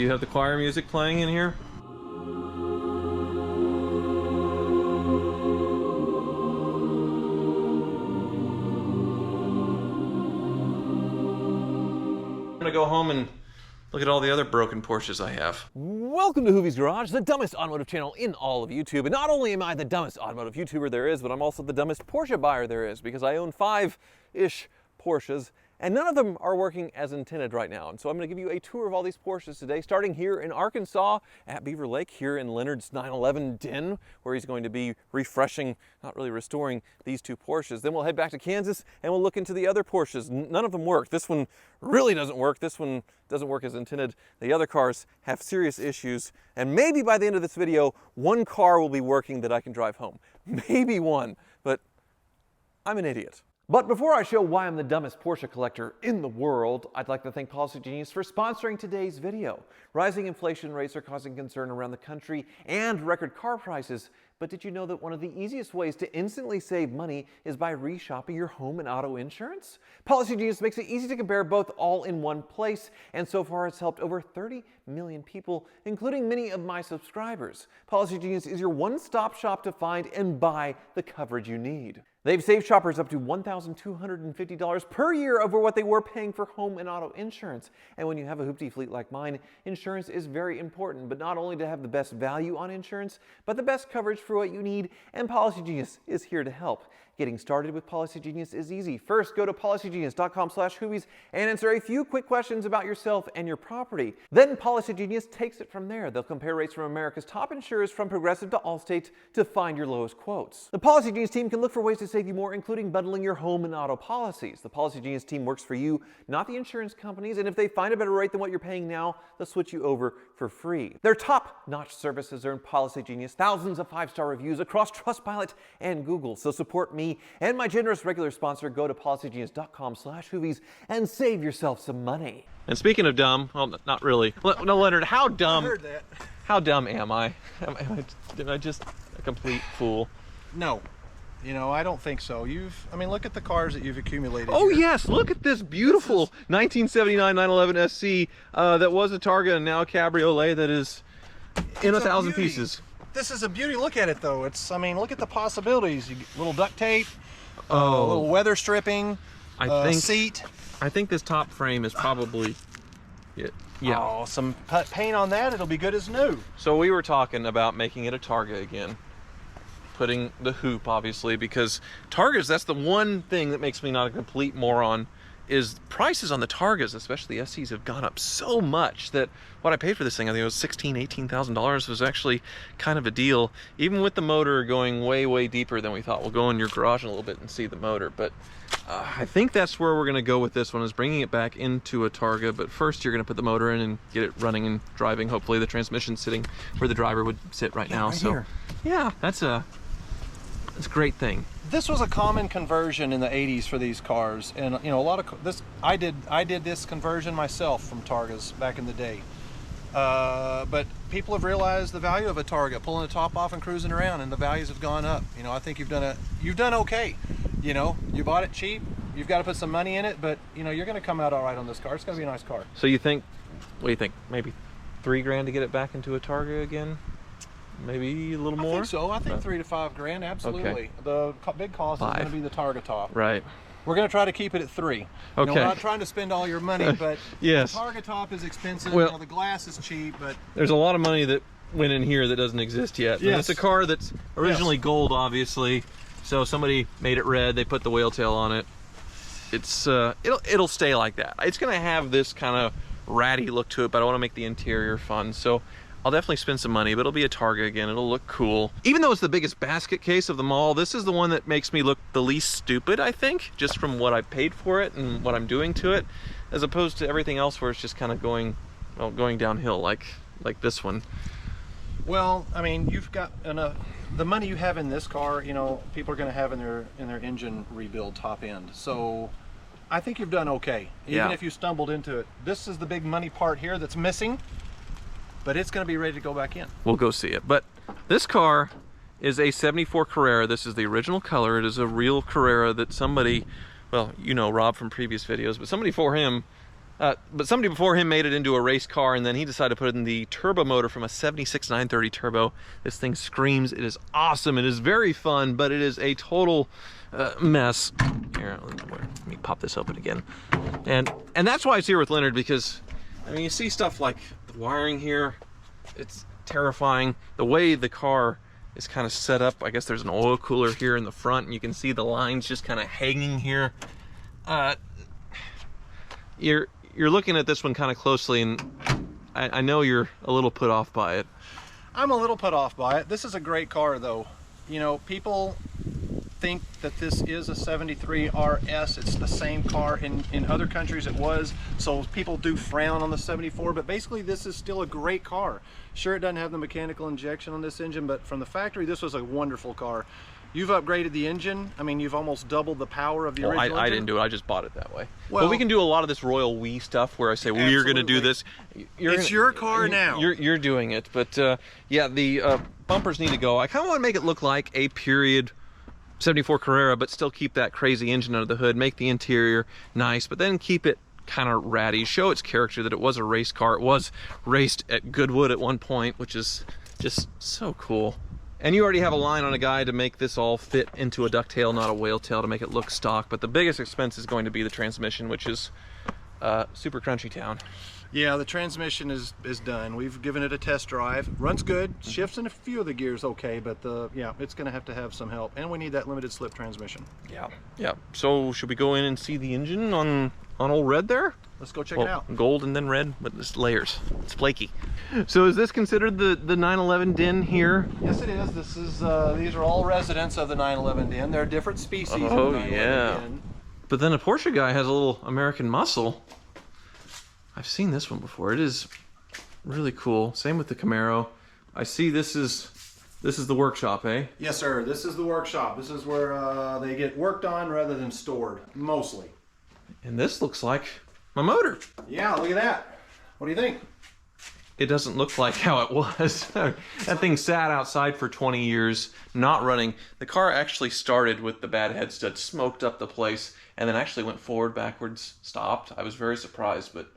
Do you have the choir music playing in here? I'm gonna go home and look at all the other broken Porsches I have. Welcome to Hoovie's Garage, the dumbest automotive channel in all of YouTube. And not only am I the dumbest automotive YouTuber there is, but I'm also the dumbest Porsche buyer there is, because I own 5-ish Porsches, and none of them are working as intended right now. And so I'm going to give you a tour of all these Porsches today, starting here in Arkansas at Beaver Lake, here in Leonard's 911 den, where he's going to be refreshing, not really restoring, these two Porsches. Then we'll head back to Kansas and we'll look into the other Porsches. None of them work. This one really doesn't work. This one doesn't work as intended. The other cars have serious issues, and maybe by the end of this video, one car will be working that I can drive home. Maybe one, but I'm an idiot. But before I show why I'm the dumbest Porsche collector in the world, I'd like to thank Policy Genius for sponsoring today's video. Rising inflation rates are causing concern around the country and record car prices. But did you know that one of the easiest ways to instantly save money is by reshopping your home and auto insurance? Policy Genius makes it easy to compare both all in one place, and so far it's helped over 30 million people, including many of my subscribers. Policy Genius is your one-stop shop to find and buy the coverage you need. They've saved shoppers up to $1,250 per year over what they were paying for home and auto insurance. And when you have a hoopty fleet like mine, insurance is very important, but not only to have the best value on insurance, but the best coverage for what you need, and Policy Genius is here to help. Getting started with Policy Genius is easy. First, go to policygenius.com/hoovies and answer a few quick questions about yourself and your property. Then Policy Genius takes it from there. They'll compare rates from America's top insurers, from Progressive to Allstate, to find your lowest quotes. The Policy Genius team can look for ways to save you more, including bundling your home and auto policies. The Policy Genius team works for you, not the insurance companies, and if they find a better rate than what you're paying now, they'll switch you over for free. Their top-notch service has earned Policy Genius thousands of 5-star reviews across Trustpilot and Google. So support me and my generous regular sponsor. Go to policygenius.com/hoovies and save yourself some money. And speaking of dumb, well, not really. No, Leonard, how dumb? I heard that. How dumb am I? Am I just a complete fool? No. You know, I don't think so. I mean, look at the cars that you've accumulated. Oh here. yes, look at this beautiful 1979 911 SC that was a Targa and now a Cabriolet that is in 1,000 pieces. This is a beauty. Look at it though. I mean, look at the possibilities. You get a little duct tape, a Oh, little weather stripping, seat. I think this top frame is probably it. Yeah. Oh, some paint on that. It'll be good as new. So we were talking about making it a Targa again. Putting the hoop, obviously, because Targas, that's the one thing that makes me not a complete moron, is prices on the Targas, especially the SCs, have gone up so much that what I paid for this thing, I think it was $16,000, $18,000, was actually kind of a deal, even with the motor going way, way deeper than we thought. We'll go in your garage in a little bit and see the motor, but I think that's where we're going to go with this one, is bringing it back into a Targa. But first you're going to put the motor in and get it running and driving. Hopefully the transmission's sitting where the driver would sit right now. Right so here. Yeah, that's a great thing. This was a common conversion in the 80s for these cars, and you know, a lot of this I did this conversion myself from Targas back in the day. But people have realized the value of a Targa, pulling the top off and cruising around, and the values have gone up. You know, I think you've done okay. You know, you bought it cheap. You've got to put some money in it, but you know, you're going to come out all right on this car. It's going to be a nice car. So you think, what do you think? Maybe $3,000 to get it back into a Targa again? Maybe a little more? I think so. I think 3 to 5 grand, absolutely. Okay. The big cost is going to be the Targa top. Right. We're going to try to keep it at 3. Okay. You know, we're not trying to spend all your money, but yes. The Targa top is expensive. Well, you know, the glass is cheap, but there's a lot of money that went in here that doesn't exist yet. Yes. And it's a car that's originally gold, obviously. So somebody made it red. They put the whale tail on it. It's it'll stay like that. It's going to have this kind of ratty look to it, but I want to make the interior fun. So I'll definitely spend some money, but it'll be a Targa again. It'll look cool. Even though it's the biggest basket case of them all, this is the one that makes me look the least stupid, I think, just from what I paid for it and what I'm doing to it, as opposed to everything else where it's just kind of going downhill like this one. Well, I mean, you've got enough. The money you have in this car, you know, people are going to have in their engine rebuild top end. So I think you've done okay, even if you stumbled into it. This is the big money part here that's missing, but it's going to be ready to go back in. We'll go see it. But this car is a 74 Carrera. This is the original color. It is a real Carrera that somebody, well, you know Rob from previous videos, but somebody for him But somebody before him made it into a race car, and then he decided to put in the turbo motor from a 76 930 turbo. This thing screams. It is awesome. It is very fun, but it is a total mess. Here, let me pop this open again. And that's why it's here with Leonard, because I mean, you see stuff like the wiring here. It's terrifying. The way the car is kind of set up. I guess there's an oil cooler here in the front, and you can see the lines just kind of hanging here. You're looking at this one kind of closely, and I know you're a little put off by it. I'm a little put off by it. This is a great car, though. You know, people think that this is a 73 RS. It's the same car in other countries it was, so people do frown on the 74, but basically this is still a great car. Sure, it doesn't have the mechanical injection on this engine, but from the factory this was a wonderful car. You've upgraded the engine. I mean, you've almost doubled the power of the original engine. I didn't do it. I just bought it that way. Well, but we can do a lot of this royal we stuff where I say, we're going to do this. It's your car now. You're doing it. But yeah, the bumpers need to go. I kind of want to make it look like a period 74 Carrera, but still keep that crazy engine under the hood, make the interior nice, but then keep it kind of ratty, show its character that it was a race car. It was raced at Goodwood at one point, which is just so cool. And you already have a line on a guy to make this all fit into a ducktail, not a whale tail, to make it look stock. But the biggest expense is going to be the transmission, which is super crunchy town. Yeah, the transmission is done. We've given it a test drive. Runs good, shifts in a few of the gears okay, but yeah, it's going to have some help. And we need that limited slip transmission. Yeah. So should we go in and see the engine on old red there? Let's go check it out. Gold and then red, but it's layers. It's flaky. So is this considered the 911 den here? Yes, it is. This is these are all residents of the 911 den. They're different species. Oh, of the 911 den. But then a Porsche guy has a little American muscle. I've seen this one before. It is really cool. Same with the Camaro. I see this is the workshop, eh? Yes, sir. This is the workshop. This is where they get worked on rather than stored, mostly. And this looks like my motor. Yeah, look at that. What do you think? It doesn't look like how it was. That thing sat outside for 20 years, not running. The car actually started with the bad head stud, smoked up the place, and then actually went forward, backwards, stopped. I was very surprised, but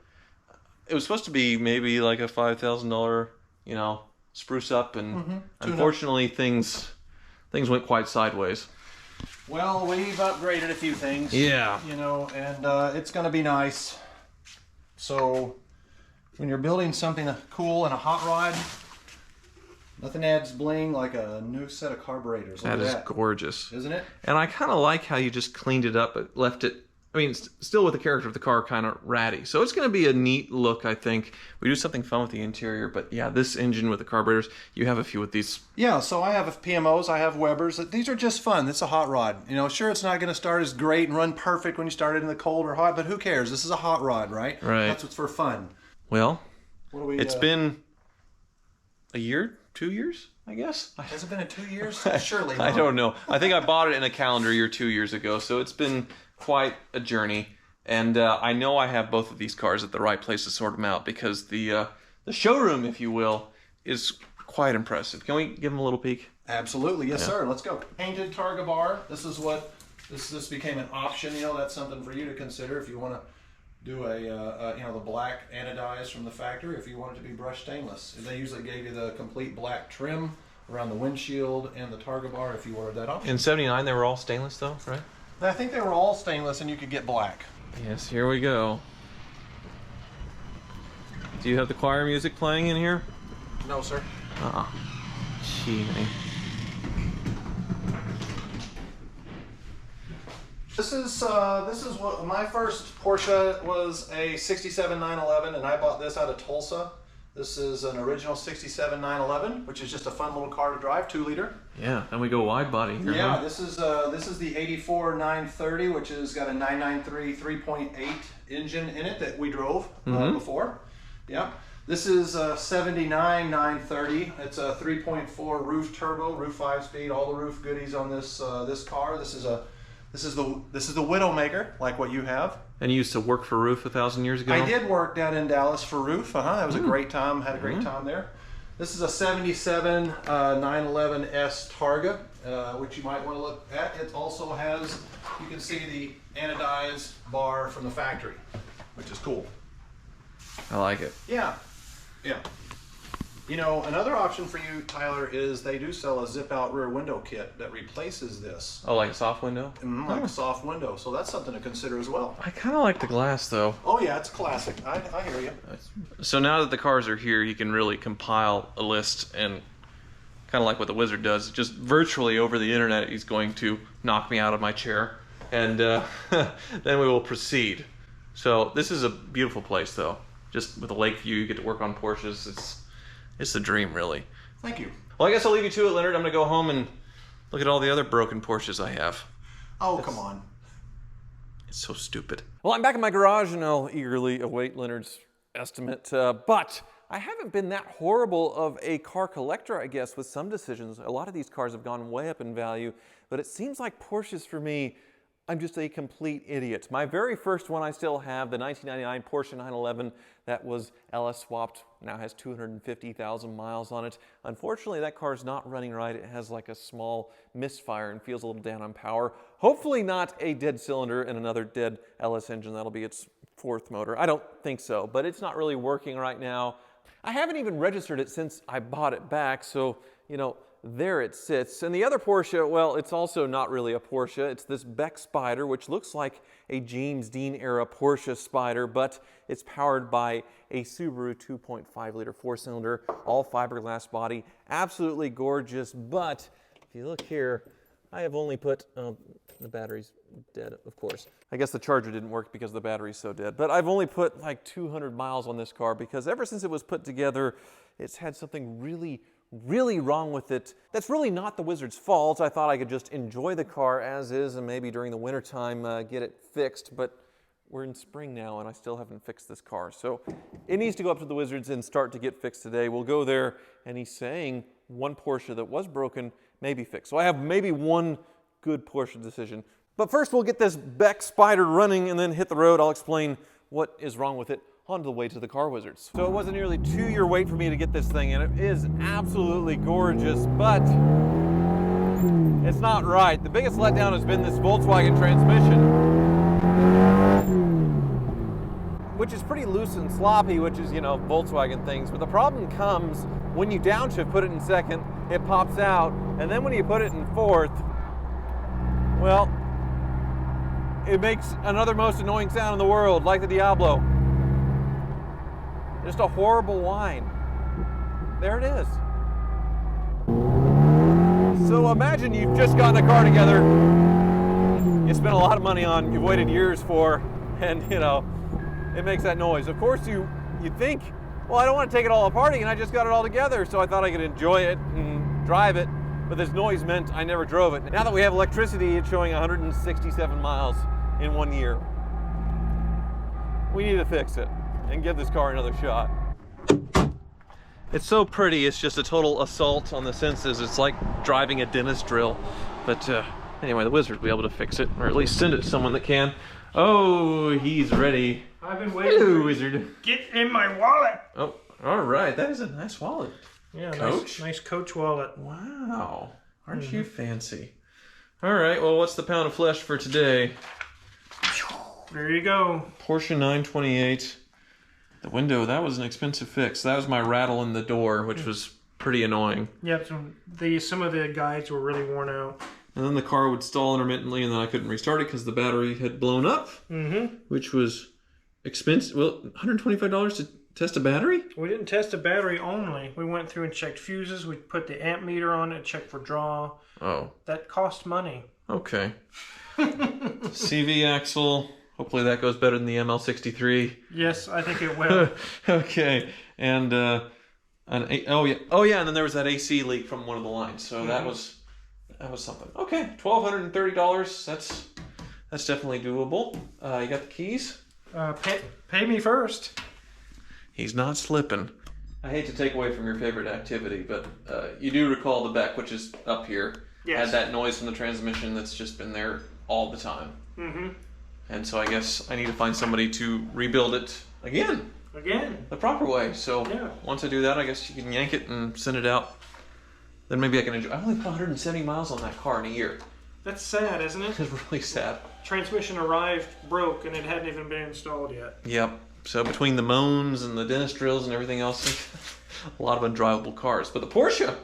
it was supposed to be maybe like a $5,000, spruce up, and unfortunately things went quite sideways. Well, we've upgraded a few things. Yeah. And it's going to be nice. So when you're building something cool and a hot rod, nothing adds bling like a new set of carburetors. That is gorgeous. Isn't it? And I kind of like how you just cleaned it up, but left it, still with the character of the car, kind of ratty. So it's going to be a neat look, I think. We do something fun with the interior, but yeah, this engine with the carburetors, you have a few with these. Yeah, so I have PMOs, I have Webers. These are just fun. It's a hot rod. Sure, it's not going to start as great and run perfect when you start it in the cold or hot, but who cares? This is a hot rod, right? Right. That's what's for fun. Well, it's been a year, 2 years, I guess. Has it been in 2 years? Surely not. I don't know. I think I bought it in a calendar year 2 years ago, so it's been quite a journey. And I know I have both of these cars at the right place to sort them out, because the showroom, if you will, is quite impressive. Can we give them a little peek? Absolutely. Yes, sir. Let's go. Painted Targa bar. This became an option. That's something for you to consider if you want to do the black anodized from the factory, if you want it to be brushed stainless. They usually gave you the complete black trim around the windshield and the Targa bar if you ordered that option. In '79 they were all stainless though, right? I think they were all stainless and you could get black. Yes, here we go. Do you have the choir music playing in here? No, sir. Gee. This is what my first Porsche was, a 67 911, and I bought this out of Tulsa. This is an original 67 911, which is just a fun little car to drive, 2-liter. Yeah, and we go wide body here. Yeah, this is the 84 930, which has got a 993 3.8 engine in it that we drove before. Yeah. This is a 79 930. It's a 3.4 roof turbo, roof 5-speed, all the roof goodies on this car. This is the Widowmaker, like what you have. And you used to work for Roof 1,000 years ago? I did work down in Dallas for Roof. That was a great time. Had a great time there. This is a 77 911S Targa, which you might want to look at. It also has, you can see the anodized bar from the factory, which is cool. I like it. Yeah, yeah. You know, another option for you, Tyler, is they do sell a zip-out rear window kit that replaces this. Oh, like a soft window? Like a soft window, so that's something to consider as well. I kind of like the glass, though. Oh yeah, it's classic. I hear you. So now that the cars are here, you can really compile a list, and kind of like what the Wizard does, just virtually over the internet, he's going to knock me out of my chair, and then we will proceed. So this is a beautiful place, though. Just with a lake view, you get to work on Porsches. It's the dream, really. Thank you. Well, I guess I'll leave you to it, Leonard. I'm going to go home and look at all the other broken Porsches I have. Oh, come on. It's so stupid. Well, I'm back in my garage and I'll eagerly await Leonard's estimate. But I haven't been that horrible of a car collector, I guess, with some decisions. A lot of these cars have gone way up in value, but it seems like Porsches for me, I'm just a complete idiot. My very first one I still have, the 1999 Porsche 911, that was LS swapped, now has 250,000 miles on it. Unfortunately, that car's not running right. It has like a small misfire and feels a little down on power. Hopefully not a dead cylinder and another dead LS engine. That'll be its fourth motor. I don't think so, but it's not really working right now. I haven't even registered it since I bought it back, so, you know, there it sits. And the other Porsche, well, it's also not really a Porsche. It's this Beck Spider, which looks like a James Dean era Porsche Spider, but it's powered by a Subaru 2.5 liter four-cylinder, all fiberglass body. Absolutely gorgeous, but if you look here, I have only put, the battery's dead, of course. I guess the charger didn't work because the battery's so dead, but I've only put like 200 miles on this car because ever since it was put together, it's had something really wrong with it. That's really not the Wizard's fault. I thought I could just enjoy the car as is and maybe during the wintertime get it fixed, but we're in spring now and I still haven't fixed this car. So it needs to go up to the Wizards and start to get fixed today. We'll go there and he's saying one Porsche that was broken may be fixed. So I have maybe one good Porsche decision. But first we'll get this Beck Spider running and then hit the road. I'll explain what is wrong with it on the way to the Car Wizards. So it was a nearly 2-year wait for me to get this thing, and it is absolutely gorgeous, but it's not right. The biggest letdown has been this Volkswagen transmission, which is pretty loose and sloppy, which is, you know, Volkswagen things. But the problem comes when you downshift, put it in second, it pops out, and then when you put it in fourth, well, it makes another most annoying sound in the world, like the Diablo. Just a horrible whine. There it is. So imagine you've just gotten a car together, you spent a lot of money on, you've waited years for, and you know, it makes that noise. Of course you think, well, I don't want to take it all apart again, I just got it all together, so I thought I could enjoy it and drive it, but this noise meant I never drove it. Now that we have electricity, it's showing 167 miles in 1 year. We need to fix it and give this car another shot. It's so pretty, it's just a total assault on the senses. It's like driving a dentist drill. But anyway, the Wizard will be able to fix it, or at least send it to someone that can. Oh, he's ready. I've been waiting. Hello, Wizard. Get in my wallet. Oh, all right. That is a nice wallet. Yeah, Coach? nice Coach wallet. Wow. Aren't you fancy? All right, well, what's the pound of flesh for today? There you go. Porsche 928. The window, that was an expensive fix. That was my rattle in the door, which was pretty annoying. Yep, some of the guides were really worn out. And then the car would stall intermittently, and then I couldn't restart it because the battery had blown up, which was expensive. Well, $125 to test a battery? We didn't test the battery only. We went through and checked fuses. We put the amp meter on it, checked for draw. Oh. That cost money. Okay. CV axle. Hopefully that goes better than the ML63. Yes, I think it will. Okay. And, oh yeah, and then there was that AC leak from one of the lines. So that was something. Okay, $1,230. That's definitely doable. You got the keys? Pay me first. He's not slipping. I hate to take away from your favorite activity, but you do recall the Beck, which is up here. Yes. Had that noise from the transmission that's just been there all the time. And so I guess I need to find somebody to rebuild it again. The proper way. So once I do that, I guess you can yank it and send it out. Then maybe I can enjoy. I only put 170 miles on that car in a year. That's sad, isn't it? It's really sad. Transmission arrived broke and it hadn't even been installed yet. Yep. So between the moans and the dentist drills and everything else, a lot of undrivable cars. But the Porsche,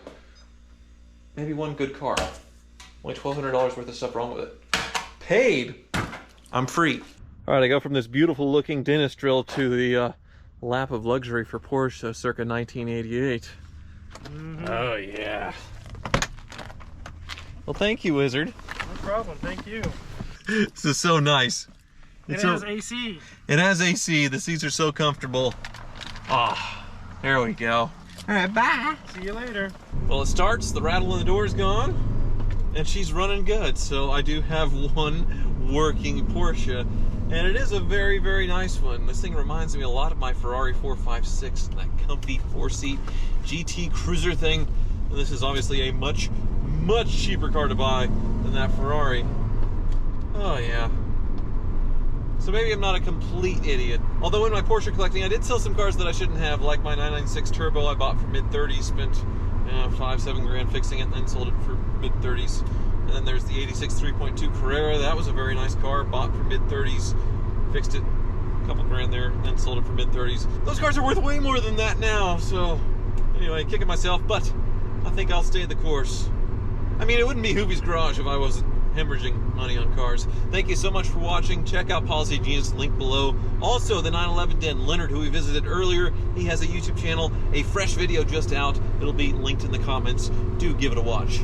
maybe one good car. Only $1,200 worth of stuff wrong with it. Paid, I'm free. All right, I go from this beautiful looking dentist drill to the lap of luxury for Porsche circa 1988. Oh yeah. Well, thank you, Wizard. No problem, thank you. This is so nice. It has AC. It has AC. The seats are so comfortable. Ah, there we go. All right, bye. See you later. Well, it starts, the rattle in the door is gone, and she's running good. So I do have one working Porsche, and it is a very, very nice one. This thing reminds me a lot of my Ferrari 456, that comfy 4-seat GT cruiser thing. And this is obviously a much, much cheaper car to buy than that Ferrari. Oh yeah. So maybe I'm not a complete idiot. Although in my Porsche collecting, I did sell some cars that I shouldn't have, like my 996 Turbo I bought for mid-30s, spent 5-7 grand fixing it, and then sold it for mid-30s. And then there's the 86 3.2 Carrera. That was a very nice car, bought for mid-30s, fixed it, a couple grand there, and then sold it for mid-30s. Those cars are worth way more than that now, so anyway, kicking myself, but I think I'll stay the course. I mean, it wouldn't be Hoopy's Garage if I wasn't hemorrhaging money on cars. Thank you so much for watching. Check out Policy Genius, link below. Also, the 911 Den, Leonard, who we visited earlier, he has a YouTube channel, a fresh video just out. It'll be linked in the comments. Do give it a watch.